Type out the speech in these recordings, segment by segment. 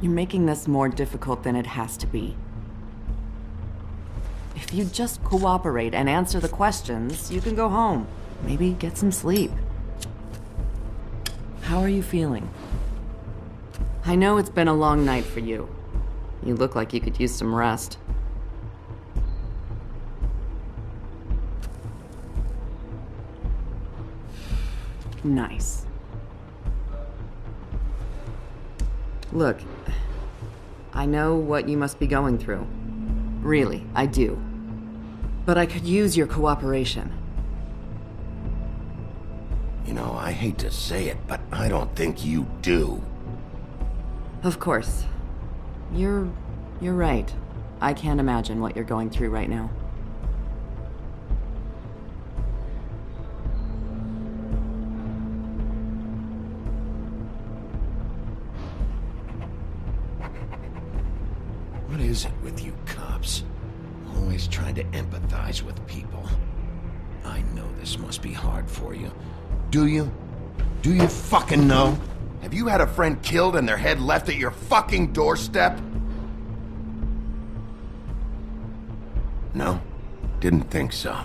You're making this more difficult than it has to be. If you just cooperate and answer the questions, you can go home. Maybe get some sleep. How are you feeling? I know it's been a long night for you. You look like you could use some rest. Nice. Look, I know what you must be going through. Really, I do. But I could use your cooperation. You know, I hate to say it, but I don't think you do. Of course. You're right. I can't imagine what you're going through right now. What is it with you cops? Always trying to empathize with people. I know this must be hard for you. Do you? Do you fucking know? Have you had a friend killed and their head left at your fucking doorstep? No? Didn't think so.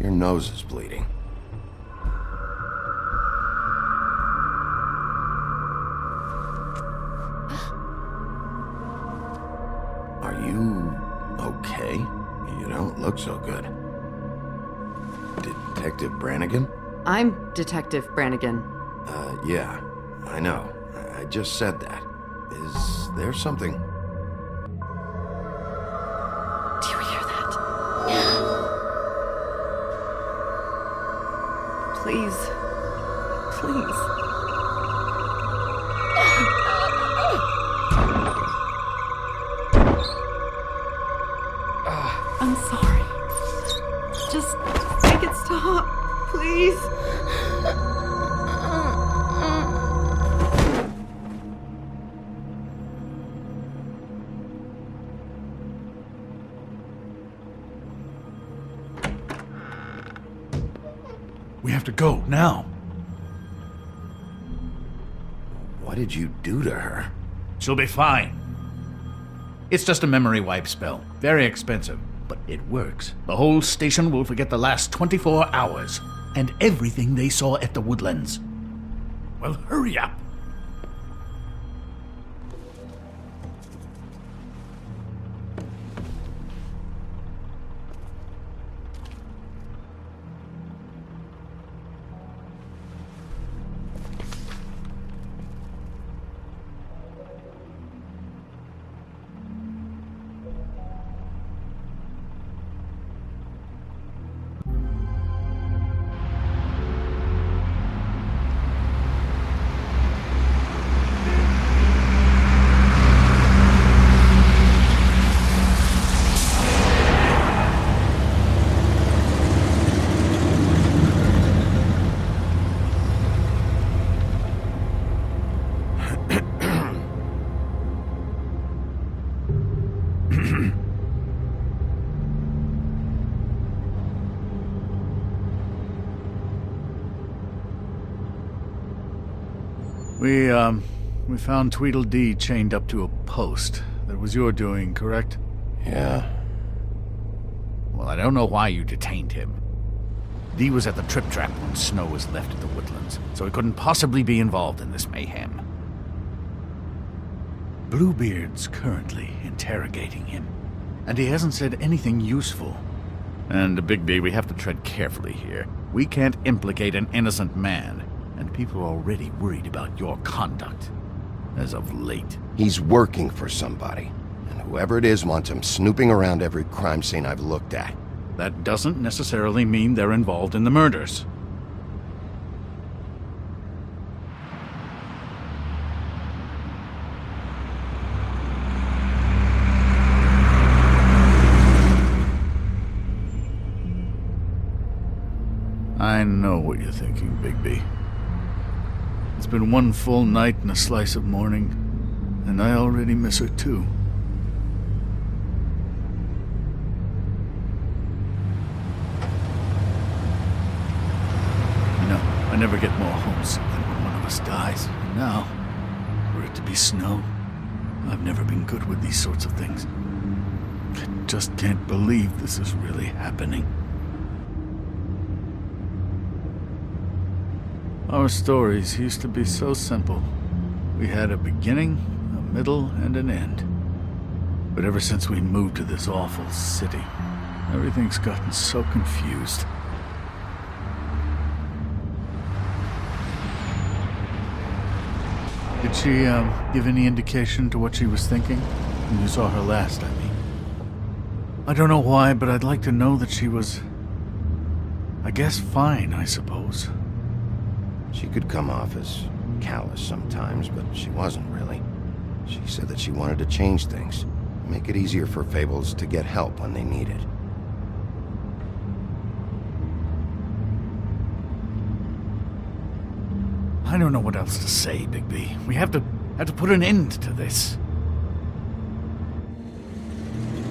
Your nose is bleeding. Are you okay? You don't look so good. Detective Brannigan? I'm Detective Brannigan. Yeah, I know. I just said that. Is there something? Do you hear that? Please. Please. I'm sorry. Just make it stop, please. We have to go, now. What did you do to her? She'll be fine. It's just a memory wipe spell. Very expensive, but it works. The whole station will forget the last 24 hours, and everything they saw at the Woodlands. Well, hurry up. We found Tweedledee chained up to a post. That was your doing, correct? Yeah. Well, I don't know why you detained him. Dee was at the Trip Trap when Snow was left at the Woodlands, so he couldn't possibly be involved in this mayhem. Bluebeard's currently interrogating him, and he hasn't said anything useful. And, Bigby, we have to tread carefully here. We can't implicate an innocent man, and people are already worried about your conduct. As of late. He's working for somebody, and whoever it is wants him snooping around every crime scene I've looked at. That doesn't necessarily mean they're involved in the murders. I know what you're thinking, Bigby. It's been one full night and a slice of morning, and I already miss her too. I never get more homesick than when one of us dies. And now, for it to be snow, I've never been good with these sorts of things. I just can't believe this is really happening. Our stories used to be so simple. We had a beginning, a middle, and an end. But ever since we moved to this awful city, everything's gotten so confused. Did she, give any indication to what she was thinking? When you saw her last, I mean. I don't know why, but I'd like to know that she was... I guess fine, I suppose. She could come off as callous sometimes, but she wasn't really. She said that she wanted to change things, make it easier for Fables to get help when they need it. I don't know what else to say, Bigby. We have to put an end to this.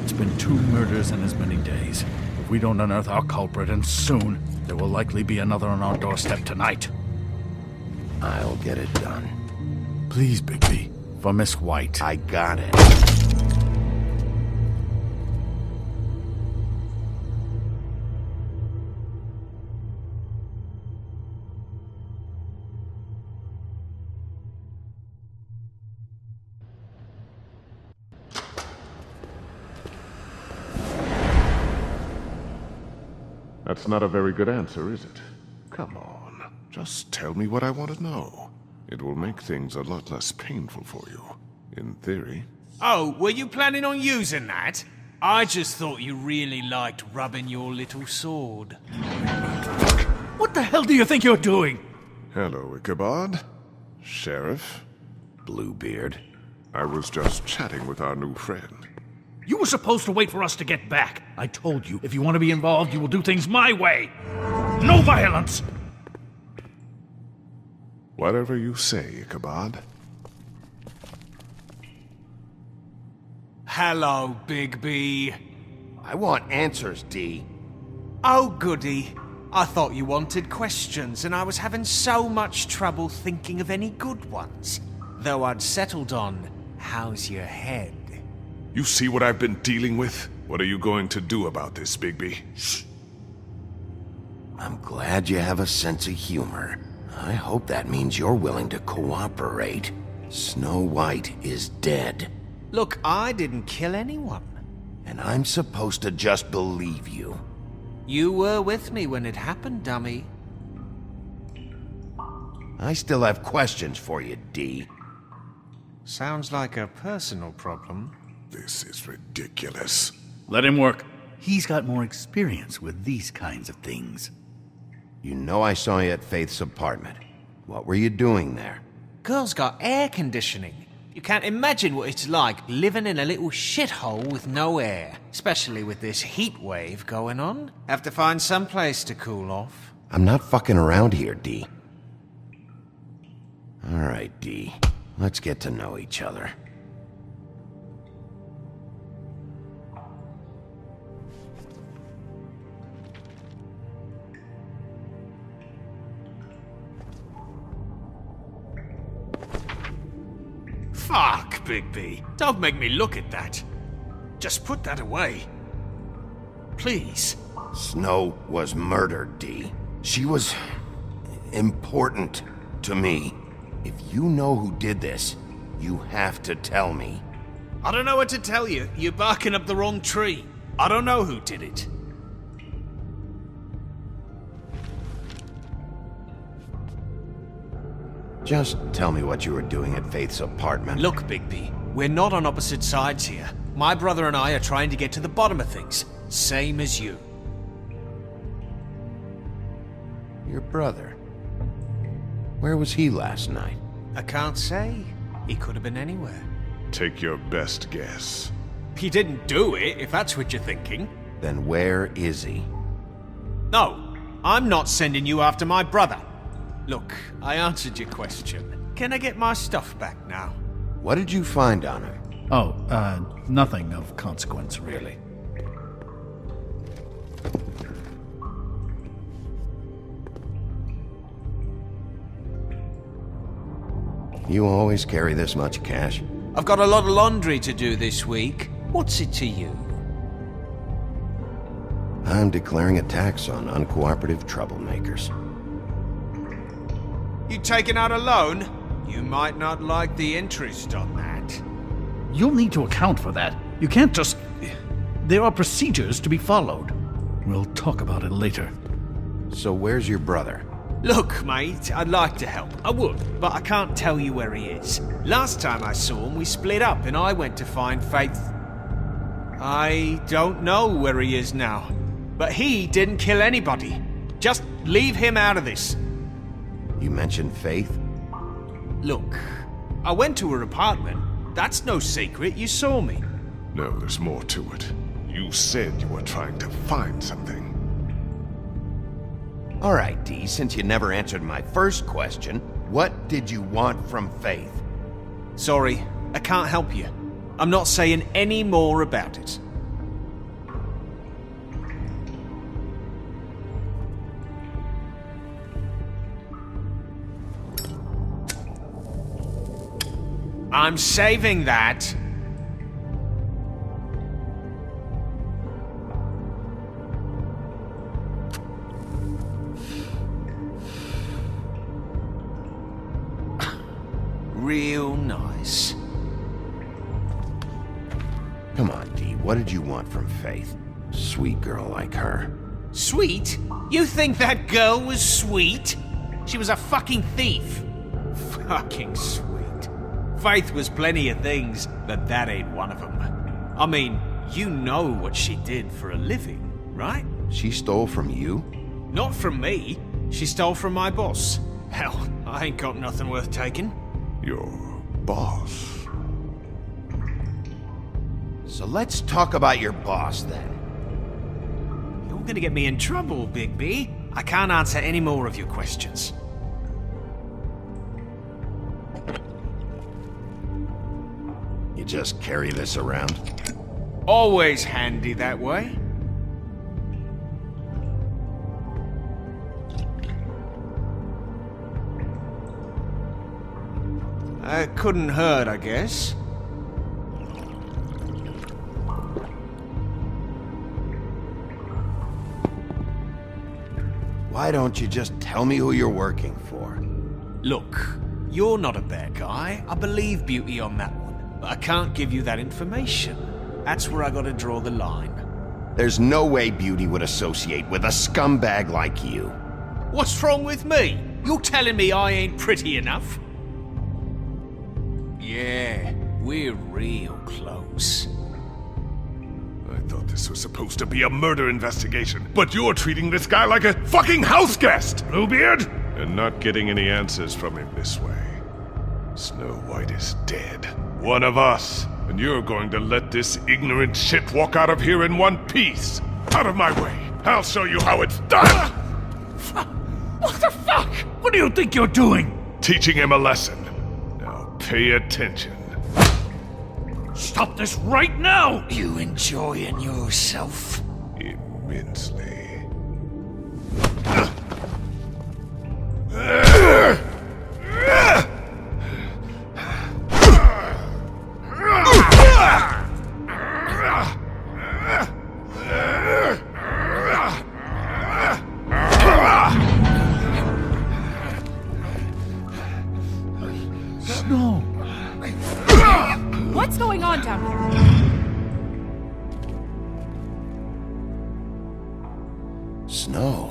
It's been 2 murders in as many days. If we don't unearth our culprit, and soon, there will likely be another on our doorstep tonight. I'll get it done. Please, Bigby. For Miss White. I got it. That's not a very good answer, is it? Come on, just tell me what I want to know. It will make things a lot less painful for you, in theory. Oh, were you planning on using that? I just thought you really liked rubbing your little sword. What the hell do you think you're doing? Hello, Ichabod. Sheriff. Bluebeard. I was just chatting with our new friend. You were supposed to wait for us to get back. I told you, if you want to be involved, you will do things my way. No violence! Whatever you say, Ichabod. Hello, Bigby. I want answers, D. Oh, goody. I thought you wanted questions, and I was having so much trouble thinking of any good ones. Though I'd settled on, how's your head? You see what I've been dealing with? What are you going to do about this, Bigby? Shh. I'm glad you have a sense of humor. I hope that means you're willing to cooperate. Snow White is dead. Look, I didn't kill anyone. And I'm supposed to just believe you. You were with me when it happened, dummy. I still have questions for you, D. Sounds like a personal problem. This is ridiculous. Let him work. He's got more experience with these kinds of things. You know I saw you at Faith's apartment. What were you doing there? Girl's got air conditioning. You can't imagine what it's like living in a little shithole with no air. Especially with this heat wave going on. Have to find some place to cool off. I'm not fucking around here, D. All right, D. Let's get to know each other. Fuck, Bigby. Don't make me look at that. Just put that away. Please. Snow was murdered, D. She was... important to me. If you know who did this, you have to tell me. I don't know what to tell you. You're barking up the wrong tree. I don't know who did it. Just tell me what you were doing at Faith's apartment. Look, Bigby, we're not on opposite sides here. My brother and I are trying to get to the bottom of things. Same as you. Your brother. Where was he last night? I can't say. He could have been anywhere. Take your best guess. He didn't do it, if that's what you're thinking. Then where is he? No, I'm not sending you after my brother. Look, I answered your question. Can I get my stuff back now? What did you find on him? Oh, nothing of consequence, really. You always carry this much cash? I've got a lot of laundry to do this week. What's it to you? I'm declaring a tax on uncooperative troublemakers. You taking out a loan? You might not like the interest on that. You'll need to account for that. You can't just... There are procedures to be followed. We'll talk about it later. So where's your brother? Look, mate, I'd like to help. I would, but I can't tell you where he is. Last time I saw him, we split up and I went to find Faith. I don't know where he is now, but he didn't kill anybody. Just leave him out of this. You mentioned Faith? Look, I went to her apartment. That's no secret, you saw me. No, there's more to it. You said you were trying to find something. All right, Dee, since you never answered my first question, what did you want from Faith? Sorry, I can't help you. I'm not saying any more about it. I'm saving that. Real nice. Come on, Dee, what did you want from Faith? Sweet girl like her. Sweet? You think that girl was sweet? She was a fucking thief. Fucking sweet. Faith was plenty of things, but that ain't one of them. I mean, you know what she did for a living, right? She stole from you? Not from me. She stole from my boss. Hell, I ain't got nothing worth taking. Your boss. So let's talk about your boss, then. You're gonna get me in trouble, Big B. I can't answer any more of your questions. You just carry this around? Always handy that way. Couldn't hurt, I guess. Why don't you just tell me who you're working for? Look, you're not a bad guy. I believe Beauty on that one. But I can't give you that information. That's where I gotta draw the line. There's no way Beauty would associate with a scumbag like you. What's wrong with me? You're telling me I ain't pretty enough? Yeah, we're real close. I thought this was supposed to be a murder investigation, but you're treating this guy like a fucking house guest, Bluebeard! And not getting any answers from him this way. Snow White is dead. One of us. And you're going to let this ignorant shit walk out of here in one piece. Out of my way. I'll show you how it's done! What the fuck? What do you think you're doing? Teaching him a lesson. Now pay attention. Stop this right now! You enjoying yourself? Immensely. No. What's going on down here? Snow.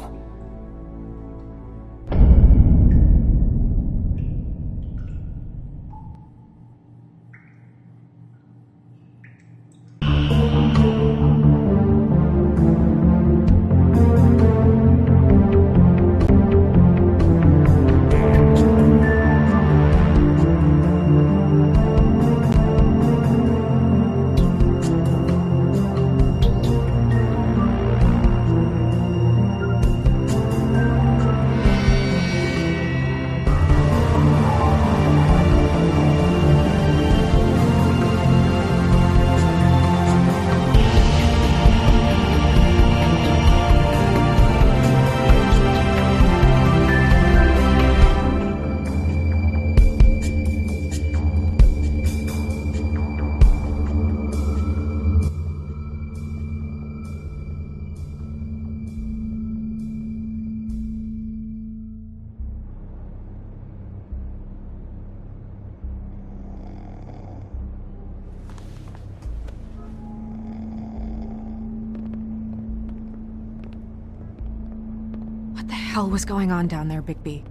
hell was going on down there, Bigby?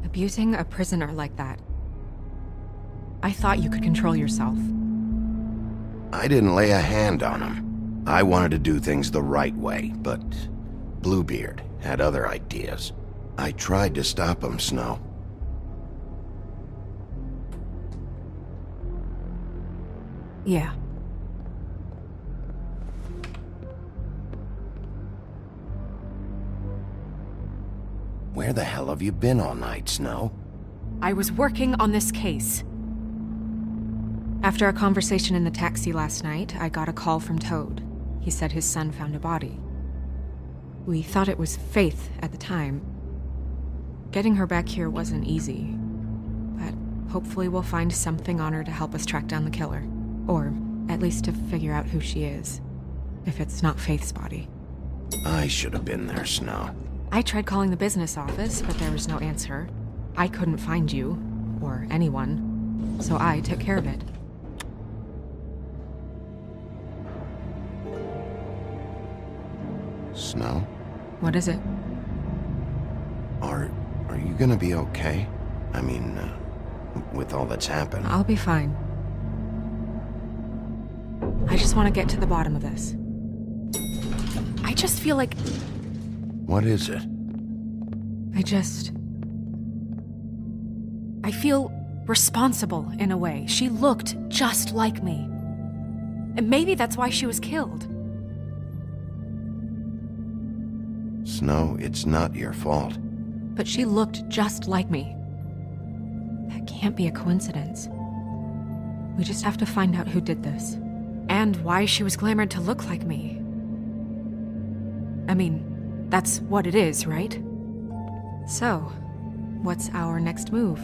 Abusing a prisoner like that. I thought you could control yourself. I didn't lay a hand on him. I wanted to do things the right way, but Bluebeard had other ideas. I tried to stop him, Snow. Yeah. Where the hell have you been all night, Snow? I was working on this case. After a conversation in the taxi last night, I got a call from Toad. He said his son found a body. We thought it was Faith at the time. Getting her back here wasn't easy, but hopefully we'll find something on her to help us track down the killer. Or at least to figure out who she is, if it's not Faith's body. I should have been there, Snow. I tried calling the business office, but there was no answer. I couldn't find you, or anyone, so I took care of it. Snow? What is it? Are you gonna be okay? I mean, with all that's happened. I'll be fine. I just want to get to the bottom of this. I just feel like... What is it? I feel responsible in a way. She looked just like me. And maybe that's why she was killed. Snow, it's not your fault. But she looked just like me. That can't be a coincidence. We just have to find out who did this. And why she was glamored to look like me. I mean, that's what it is, right? So, what's our next move?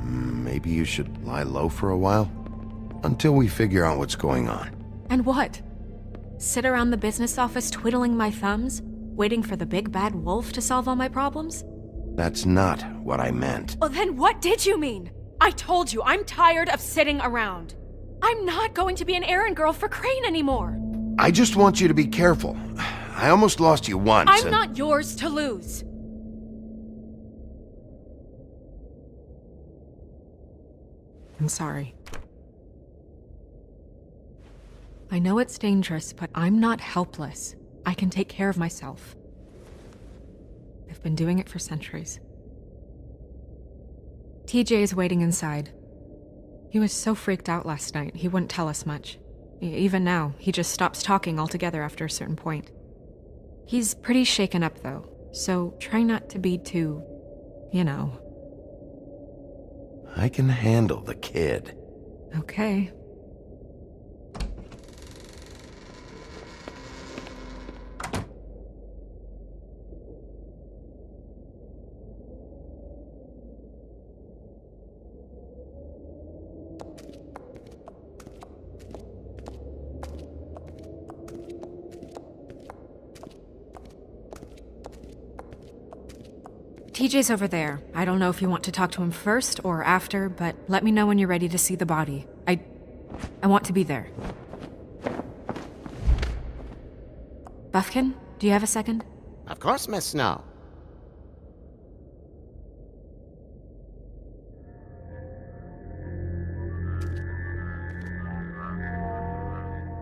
Maybe you should lie low for a while? Until we figure out what's going on. And what? Sit around the business office twiddling my thumbs, waiting for the big bad wolf to solve all my problems? That's not what I meant. Well, then what did you mean? I told you, I'm tired of sitting around. I'm not going to be an errand girl for Crane anymore. I just want you to be careful. I almost lost you once. I'm not yours to lose. I'm sorry. I know it's dangerous, but I'm not helpless. I can take care of myself. I've been doing it for centuries. TJ is waiting inside. He was so freaked out last night, he wouldn't tell us much. Even now, he just stops talking altogether after a certain point. He's pretty shaken up, though, so try not to be too, you know. I can handle the kid. Okay. TJ's over there. I don't know if you want to talk to him first or after, but let me know when you're ready to see the body. I want to be there. Buffkin, do you have a second? Of course, Miss Snow.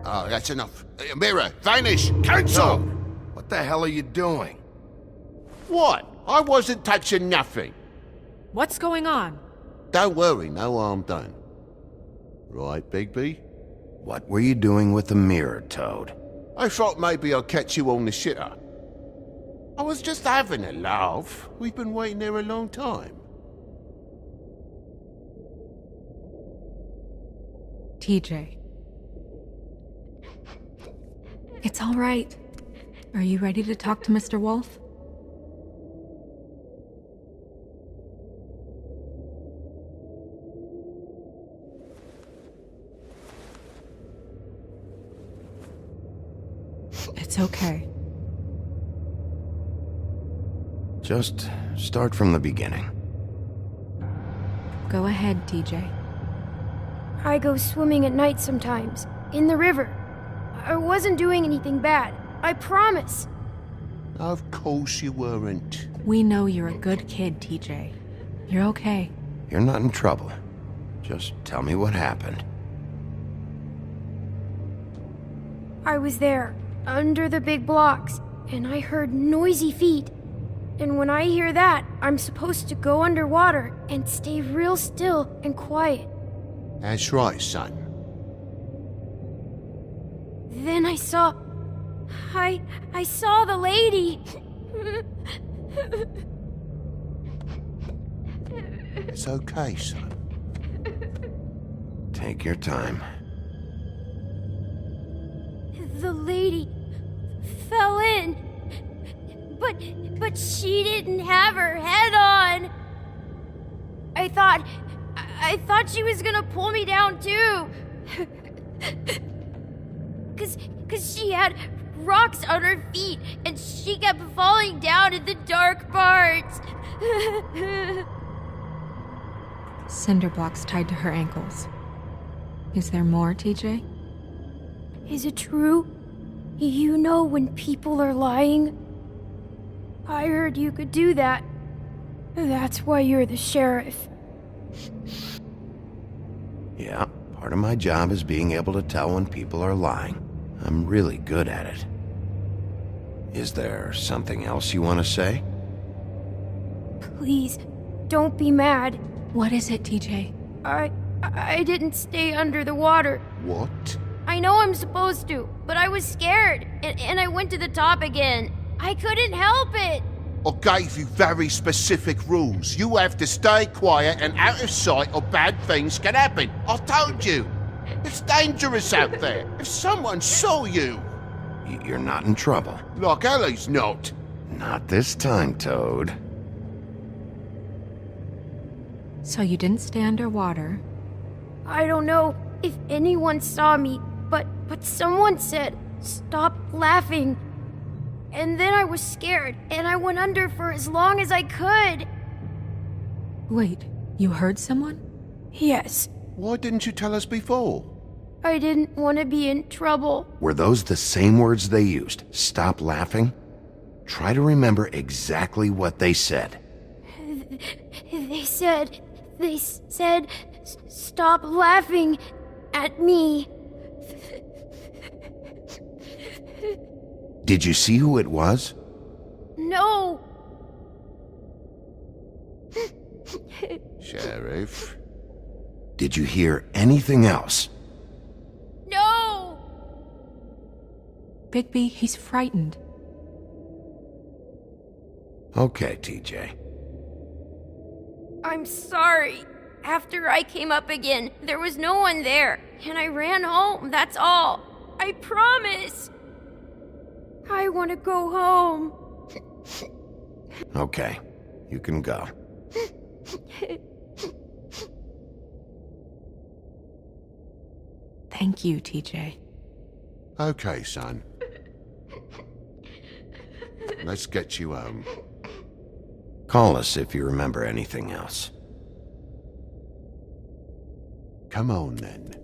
Oh, that's enough. Mirror, vanish, cancel! What the hell are you doing? What? I wasn't touching nothing. What's going on? Don't worry, no harm done. Right, Bigby? What were you doing with the mirror, Toad? I thought maybe I'd catch you on the shitter. I was just having a laugh. We've been waiting there a long time. TJ. It's all right. Are you ready to talk to Mr. Wolf? It's okay. Just start from the beginning. Go ahead, TJ. I go swimming at night sometimes, in the river. I wasn't doing anything bad. I promise. Of course you weren't. We know you're a good kid, TJ. You're okay. You're not in trouble. Just tell me what happened. I was there, under the big blocks, and I heard noisy feet. And when I hear that, I'm supposed to go underwater and stay real still and quiet. That's right, son. Then I saw the lady. It's okay, son. Take your time. The lady fell in. But she didn't have her head on. I thought she was gonna pull me down too. Cause she had rocks on her feet and she kept falling down in the dark parts. Cinder blocks tied to her ankles. Is there more, TJ? Is it true? You know when people are lying? I heard you could do that. That's why you're the sheriff. Yeah, part of my job is being able to tell when people are lying. I'm really good at it. Is there something else you want to say? Please, don't be mad. What is it, TJ? I didn't stay under the water. What? I know I'm supposed to, but I was scared, and I went to the top again. I couldn't help it. I gave you very specific rules. You have to stay quiet and out of sight or bad things can happen. I told you. It's dangerous out there. If someone saw you... You're not in trouble. Like Ellie's not. Not this time, Toad. So you didn't stay underwater. I don't know if anyone saw me, but someone said, "Stop laughing." And then I was scared, and I went under for as long as I could. Wait, you heard someone? Yes, Why didn't you tell us before? I didn't want to be in trouble. Were those the same words they used? Stop laughing? Try to remember exactly what they said. They said, "Stop laughing at me." Did you see who it was? No. Sheriff? Did you hear anything else? No. Bigby, he's frightened. Okay, TJ. I'm sorry. After I came up again, there was no one there, and I ran home, that's all. I promise. I want to go home. Okay, you can go. Thank you, TJ. Okay, son. Let's get you home. Call us if you remember anything else. Come on, then.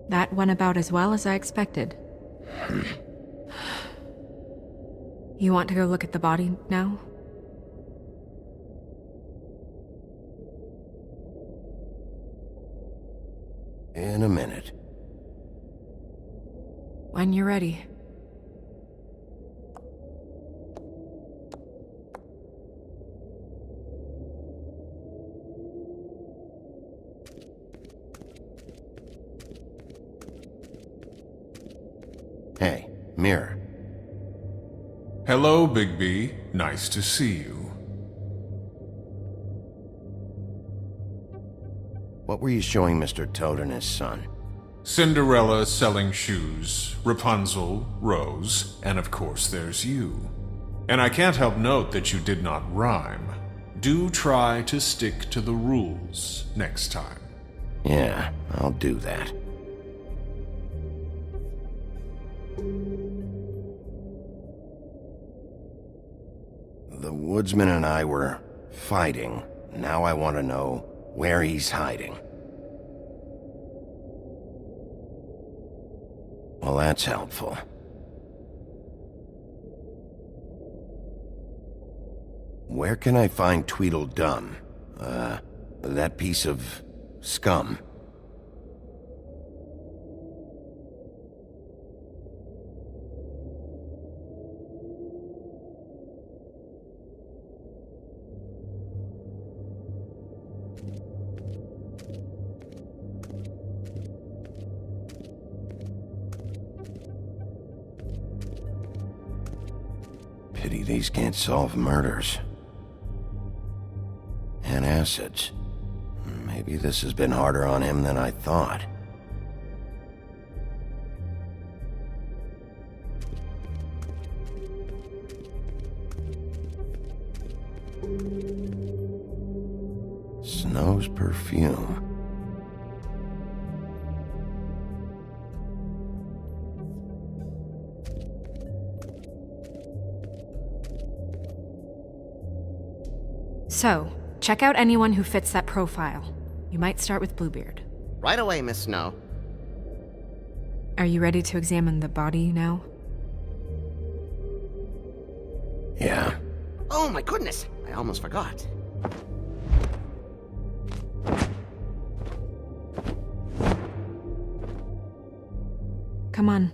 That went about as well as I expected. You want to go look at the body now? In a minute. When you're ready. Hey, Mirror. Hello, Bigby. Nice to see you. What were you showing Mr. Toad and his son? Cinderella selling shoes, Rapunzel, Rose, and of course there's you. And I can't help note that you did not rhyme. Do try to stick to the rules next time. Yeah, I'll do that. The woodsman and I were Fighting. Now I want to know where he's hiding. Well, that's helpful. Where can I find Tweedledum? That piece of scum. Pity these can't solve murders. And acids. Maybe this has been harder on him than I thought. Snow's perfume. So, check out anyone who fits that profile. You might start with Bluebeard. Right away, Miss Snow. Are you ready to examine the body now? Yeah. Oh my goodness! I almost forgot. Come on.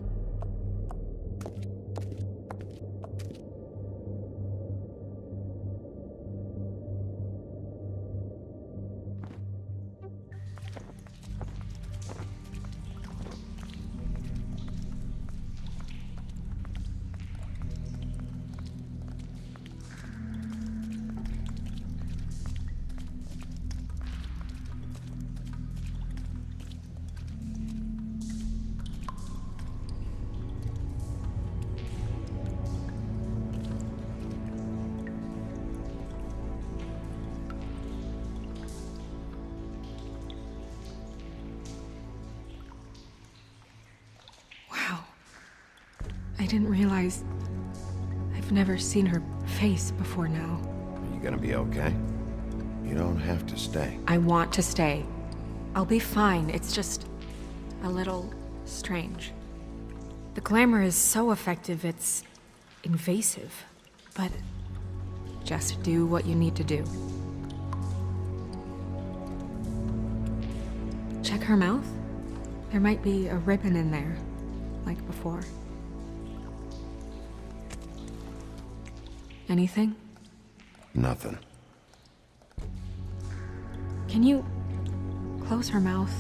I didn't realize I've never seen her face before now. Are you gonna be okay? You don't have to stay. I want to stay. I'll be fine. It's just a little strange. The glamour is so effective, it's invasive. But just do what you need to do. Check her mouth. There might be a ribbon in there, like before. Anything? Nothing. Can you close her mouth?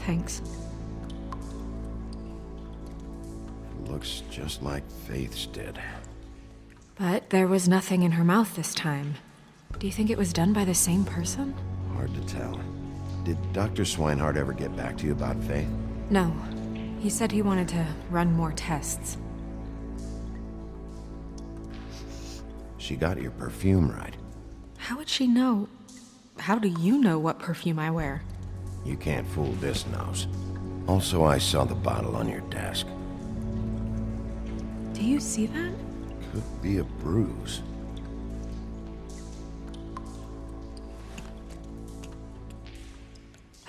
Thanks. Looks just like Faith's did. But there was nothing in her mouth this time. Do you think it was done by the same person? Hard to tell. Did Dr. Swinehart ever get back to you about Faith? No. He said he wanted to run more tests. She got your perfume right. How would she know? How do you know what perfume I wear? You can't fool this nose. Also, I saw the bottle on your desk. Do you see that? Could be a bruise.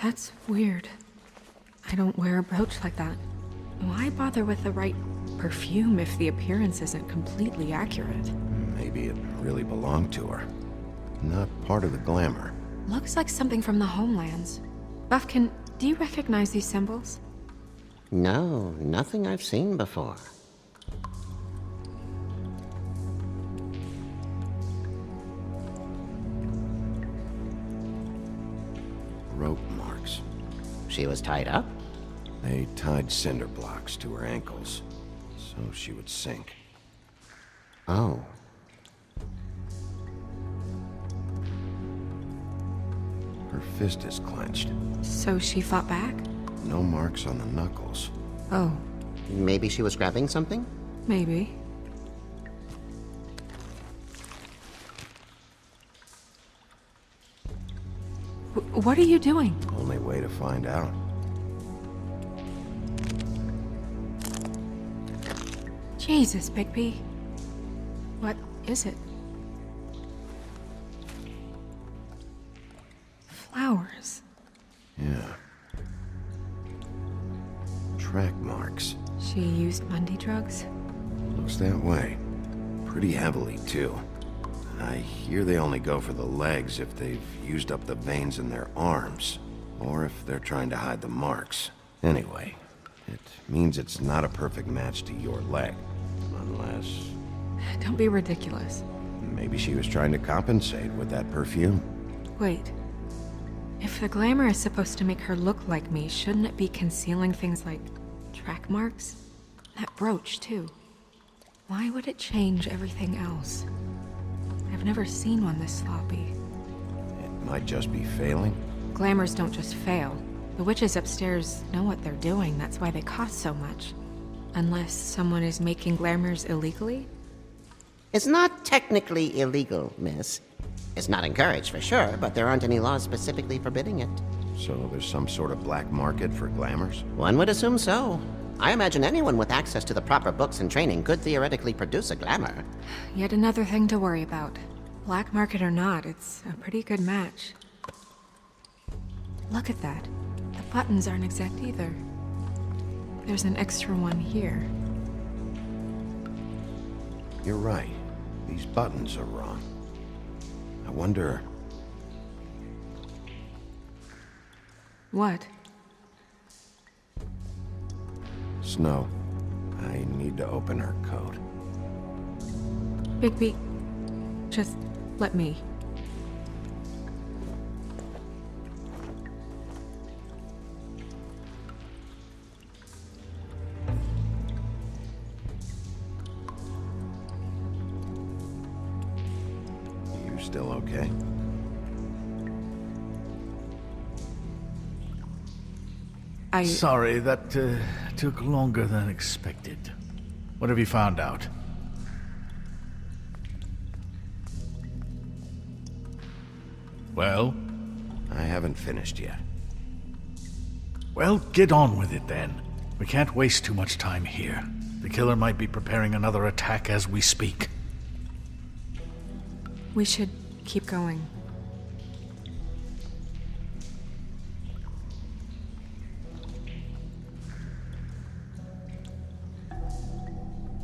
That's weird. I don't wear a brooch like that. Why bother with the right perfume if the appearance isn't completely accurate? Maybe it really belonged to her. Not part of the glamour. Looks like something from the homelands. Buffkin, do you recognize these symbols? No, nothing I've seen before. Rope marks. She was tied up? They tied cinder blocks to her ankles, so she would sink. Oh. Her fist is clenched. So she fought back? No marks on the knuckles. Oh, Maybe she was grabbing something? maybe. What are you doing? Only way to find out. Jesus, Bigby. What is it? Flowers. Yeah. Track marks. She used Mundy drugs? Looks that way. Pretty heavily, too. I hear they only go for the legs if they've used up the veins in their arms, or if they're trying to hide the marks. Anyway, it means it's not a perfect match to your leg, unless Don't be ridiculous. maybe she was trying to compensate with that perfume. Wait. If the glamour is supposed to make her look like me, shouldn't it be concealing things like track marks? That brooch, too. Why would it change everything else? I've never seen one this sloppy. It might just be failing. Glamours don't just fail. The witches upstairs know what they're doing, that's why they cost so much. Unless someone is making glamours illegally? It's not technically illegal, miss. It's not encouraged for sure, but there aren't any laws specifically forbidding it. So there's some sort of black market for glamours? One would assume so. I imagine anyone with access to the proper books and training could theoretically produce a glamour. Yet another thing to worry about. Black market or not, it's a pretty good match. Look at that. The buttons aren't exact either. There's an extra one here. You're right. These buttons are wrong. I wonder... What? Snow, I need to open her coat. Bigby, just let me. You still okay? Sorry, that took longer than expected. What have you found out? Well? I haven't finished yet. Well, get on with it then. We can't waste too much time here. The killer might be preparing another attack as we speak. We should keep going.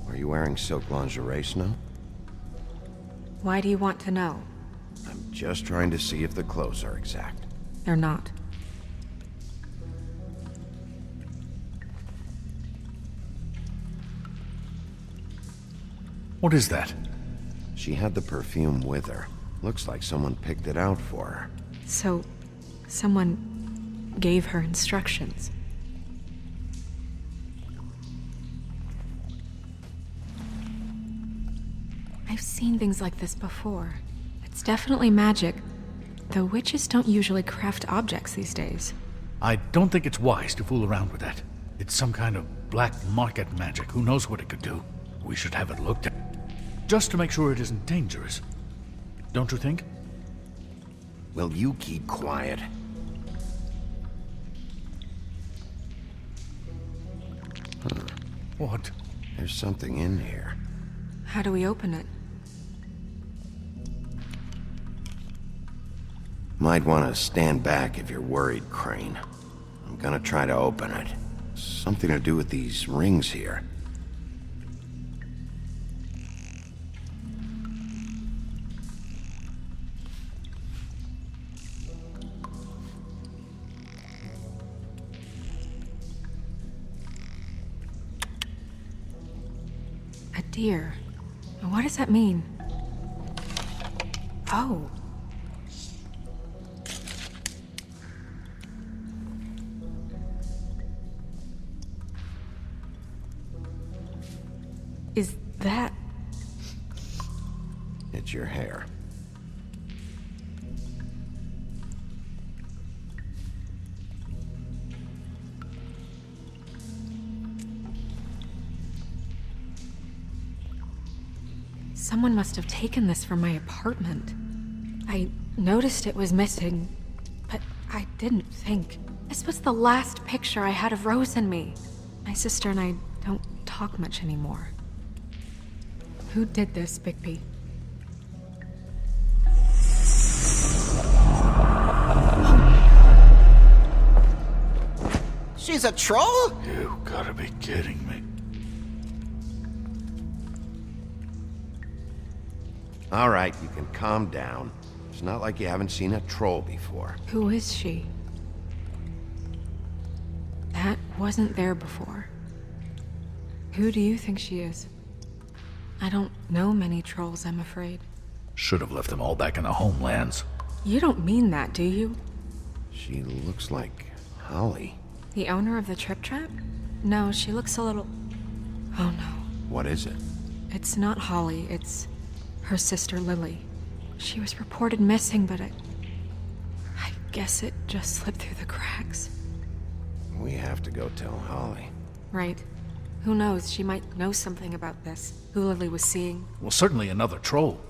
Are you wearing silk lingerie, Snow? Why do you want to know? I'm just trying to see if the clothes are exact. They're not. What is that? She had the perfume with her. Looks like someone picked it out for her. So, someone gave her instructions. I've seen things like this before. It's definitely magic, though witches don't usually craft objects these days. I don't think it's wise to fool around with that. It's some kind of black market magic. Who knows what it could do? We should have it looked at. Just to make sure it isn't dangerous. Don't you think? Will you keep quiet? What? There's something in here. How do we open it? Might want to stand back if you're worried, Crane. I'm gonna try to open it. Something to do with these rings here. A deer. What does that mean? Oh. Is that... It's your hair. Someone must have taken this from my apartment. I noticed it was missing, but I didn't think. This was the last picture I had of Rose and me. My sister and I don't talk much anymore. Who did this, Bigby? She's a troll? You gotta be kidding me. All right, you can calm down. It's not like you haven't seen a troll before. Who is she? That wasn't there before. Who do you think she is? I don't know many trolls, I'm afraid. Should have left them all back in the homelands. You don't mean that, do you? She looks like Holly. The owner of the Trip Trap? No, she looks a little... Oh no. What is it? It's not Holly, it's her sister Lily. She was reported missing, but I guess it just slipped through the cracks. We have to go tell Holly. Right. Who knows, she might know something about this. Who Lily was seeing. Well, certainly another troll.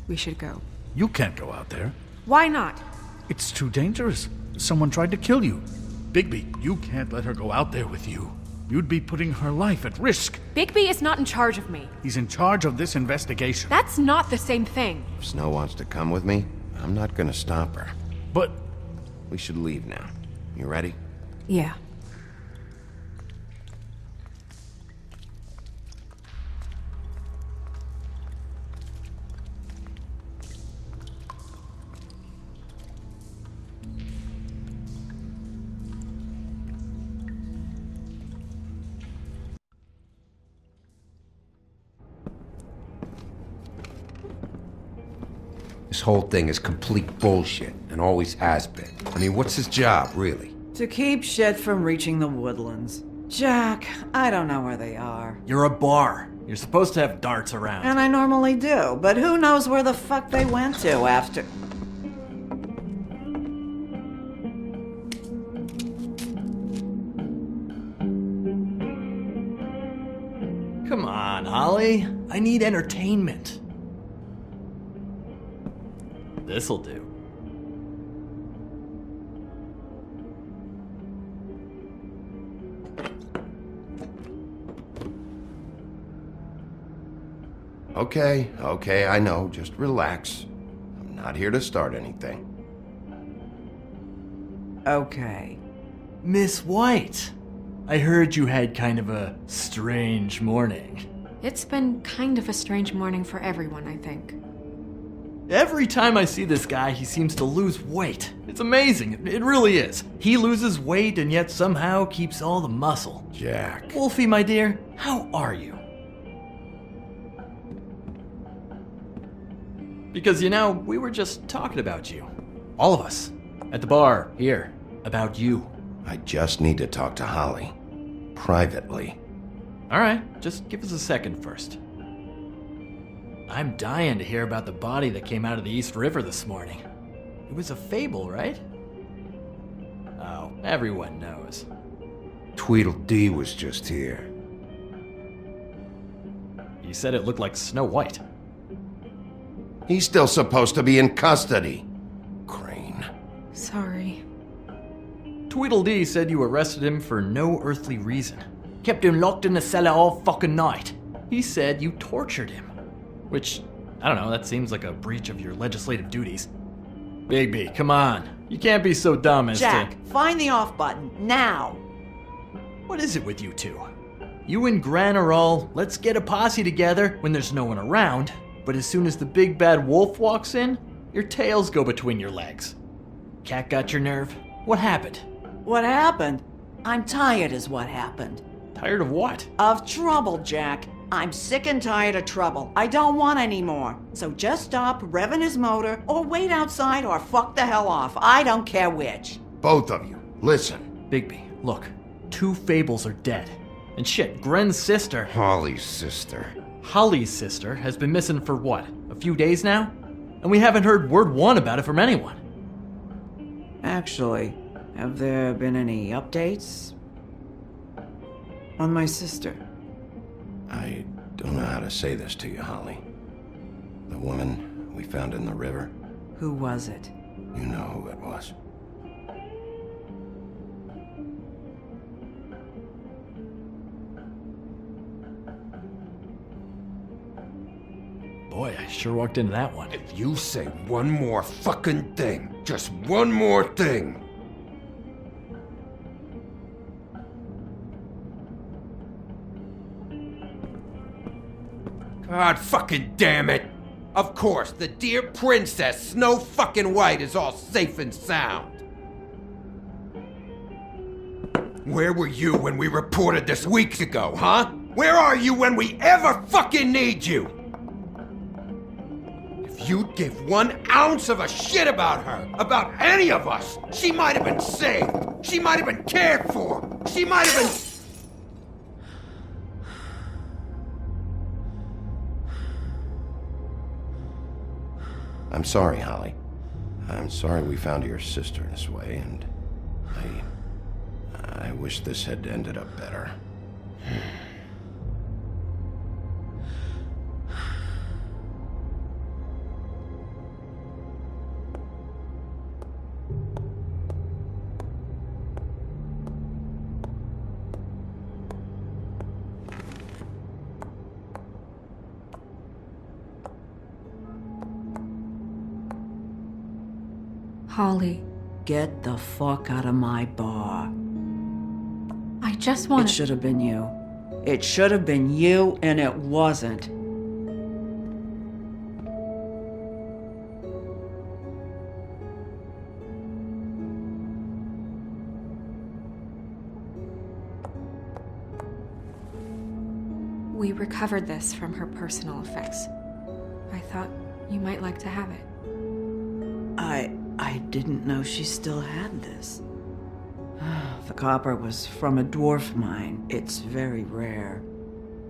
We should go. You can't go out there. Why not? It's too dangerous. Someone tried to kill you. Bigby, you can't let her go out there with you. You'd be putting her life at risk. Bigby is not in charge of me. He's in charge of this investigation. That's not the same thing. If Snow wants to come with me, I'm not gonna stop her. But We should leave now. You ready? Yeah. This whole thing is complete bullshit, and always has been. I mean, what's his job, really? To keep shit from reaching the woodlands. Jack, I don't know where they are. You're a bar. You're supposed to have darts around. And I normally do, but who knows where the fuck they went to after... Come on, Holly. I need entertainment. This'll do. Okay, I know. Just relax. I'm not here to start anything. Okay. Miss White, I heard you had kind of a strange morning. It's been kind of a strange morning for everyone, I think. Every time I see this guy, he seems to lose weight. It's amazing. It really is. He loses weight and yet somehow keeps all the muscle. Jack. Wolfie, my dear, how are you? Because, you know, we were just talking about you. All of us. At the bar, here. About you. I just need to talk to Holly. Privately. Alright, just give us a second first. I'm dying to hear about the body that came out of the East River this morning. It was a fable, right? Oh, everyone knows. Tweedledee was just here. He said it looked like Snow White. He's still supposed to be in custody. Crane. Sorry. Tweedledee said you arrested him for no earthly reason. Kept him locked in the cellar all fucking night. He said you tortured him. Which, I don't know, that seems like a breach of your legislative duties. Bigby, come on. You can't be so dumb as Jack, find the off button, now! What is it with you two? You and Gran are all, let's get a posse together when there's no one around, but as soon as the big bad wolf walks in, your tails go between your legs. Cat got your nerve? What happened? What happened? I'm tired is what happened. Tired of what? Of trouble, Jack. I'm sick and tired of trouble. I don't want any more. So just stop revving his motor, or wait outside, or fuck the hell off. I don't care which. Both of you, listen. Bigby, look. 2 fables are dead. And shit, Gren's sister... Holly's sister. Holly's sister has been missing for what? A few days now? And we haven't heard word one about it from anyone. Actually, have there been any updates? On my sister? I don't know how to say this to you, Holly. The woman we found in the river. Who was it? You know who it was. Boy, I sure walked into that one. If you say one more fucking thing, just one more thing. God fucking damn it! Of course, the dear princess, Snow fucking White, is all safe and sound. Where were you when we reported this weeks ago, huh? Where are you when we ever fucking need you? If you'd give 1 ounce of a shit about her, about any of us, she might have been saved. She might have been cared for. She might have been... I'm sorry, Holly. I'm sorry we found your sister this way, and I wish this had ended up better. Holly, Get the fuck out of my bar. I just want It should have been you. It should have been you, and it wasn't. We recovered this from her personal effects. I thought you might like to have it. I didn't know she still had this. The copper was from a dwarf mine. It's very rare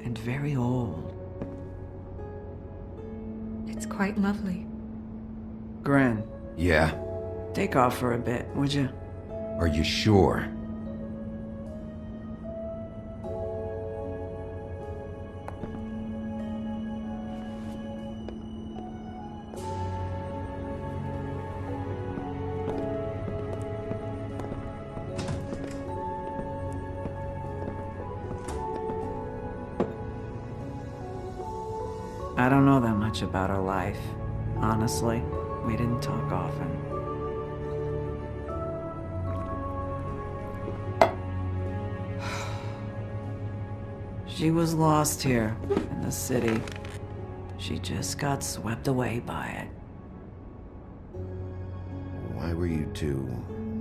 and very old. It's quite lovely. Gren, Yeah? take off for a bit, would you? Are you sure? I don't know that much about her life. Honestly, we didn't talk often. She was lost here in the city. She just got swept away by it. Why were you two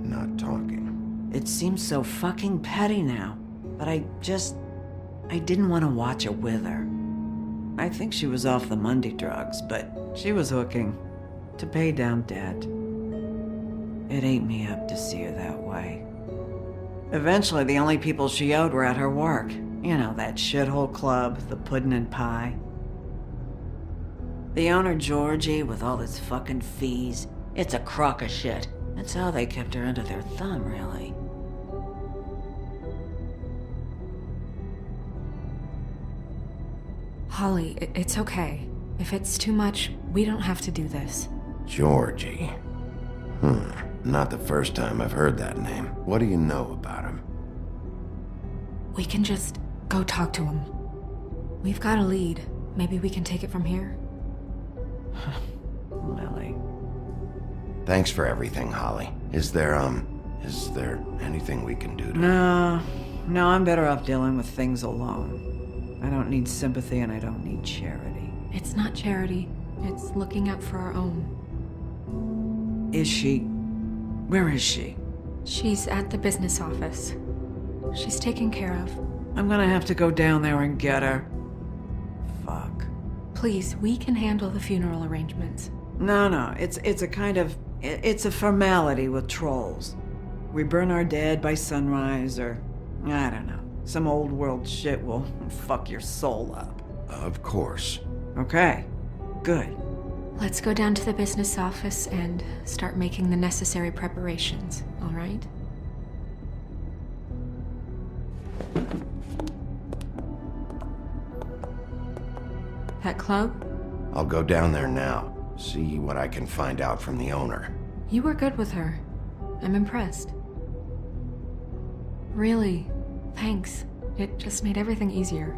not talking? It seems so fucking petty now, but I didn't want to watch it with her. I think she was off the Monday drugs, but she was hooking to pay down debt. It ate me up to see her that way. Eventually, the only people she owed were at her work. You know, that shithole club, the Puddin' and Pie. The owner, Georgie, with all his fucking fees, it's a crock of shit. That's how they kept her under their thumb, really. Holly, it's okay. If it's too much, we don't have to do this. Georgie. Not the first time I've heard that name. What do you know about him? We can just go talk to him. We've got a lead. Maybe we can take it from here. Lily. Thanks for everything, Holly. Is there anything we can do to... No, I'm better off dealing with things alone. I don't need sympathy and I don't need charity. It's not charity. It's looking out for our own. Is she? Where is she? She's at the business office. She's taken care of. I'm gonna have to go down there and get her. Fuck. Please, we can handle the funeral arrangements. No, it's a kind of... It's a formality with trolls. We burn our dead by sunrise, or... I don't know. Some old world shit will fuck your soul up. Of course. Okay, good. Let's go down to the business office and start making the necessary preparations, all right? That club? I'll go down there now. See what I can find out from the owner. You were good with her. I'm impressed. Really, thanks. It just made everything easier.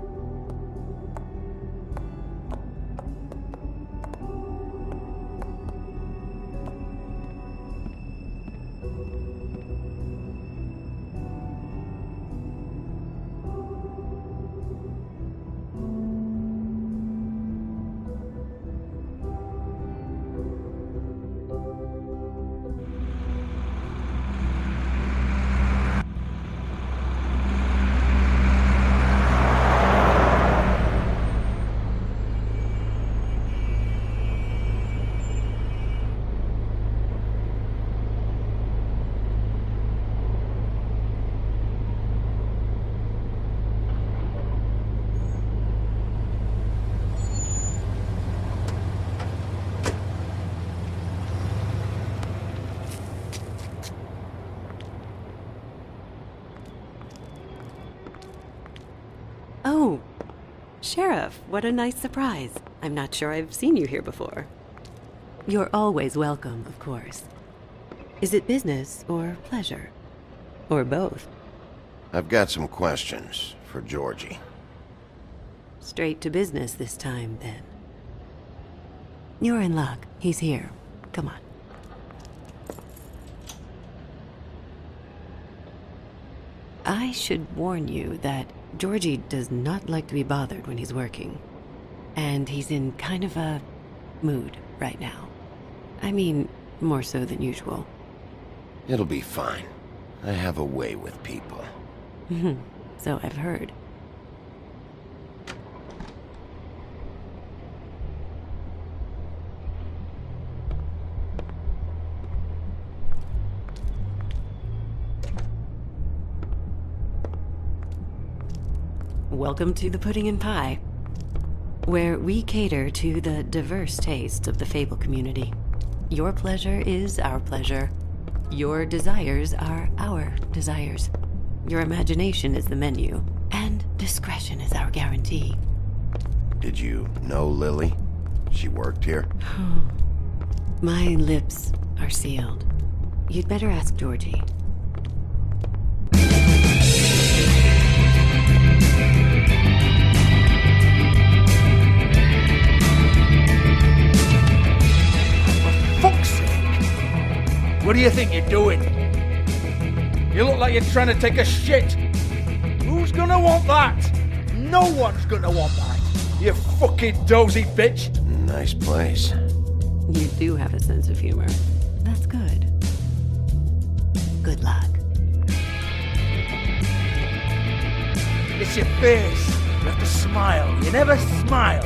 Oh, Sheriff, what a nice surprise. I'm not sure I've seen you here before. You're always welcome, of course. Is it business or pleasure? Or both? I've got some questions for Georgie. Straight to business this time, then. You're in luck. He's here. Come on. I should warn you that Georgie does not like to be bothered when he's working. And he's in kind of a mood right now. I mean, more so than usual. It'll be fine. I have a way with people. So I've heard. Welcome to the Pudding and Pie, where we cater to the diverse tastes of the Fable community. Your pleasure is our pleasure. Your desires are our desires. Your imagination is the menu, and discretion is our guarantee. Did you know Lily? She worked here? My lips are sealed. You'd better ask Georgie. Fuck's sake! What do you think you're doing? You look like you're trying to take a shit. Who's gonna want that? No one's gonna want that. You fucking dozy bitch. Nice place. You do have a sense of humor. That's good. Good luck. It's your face. You have to smile. You never smile.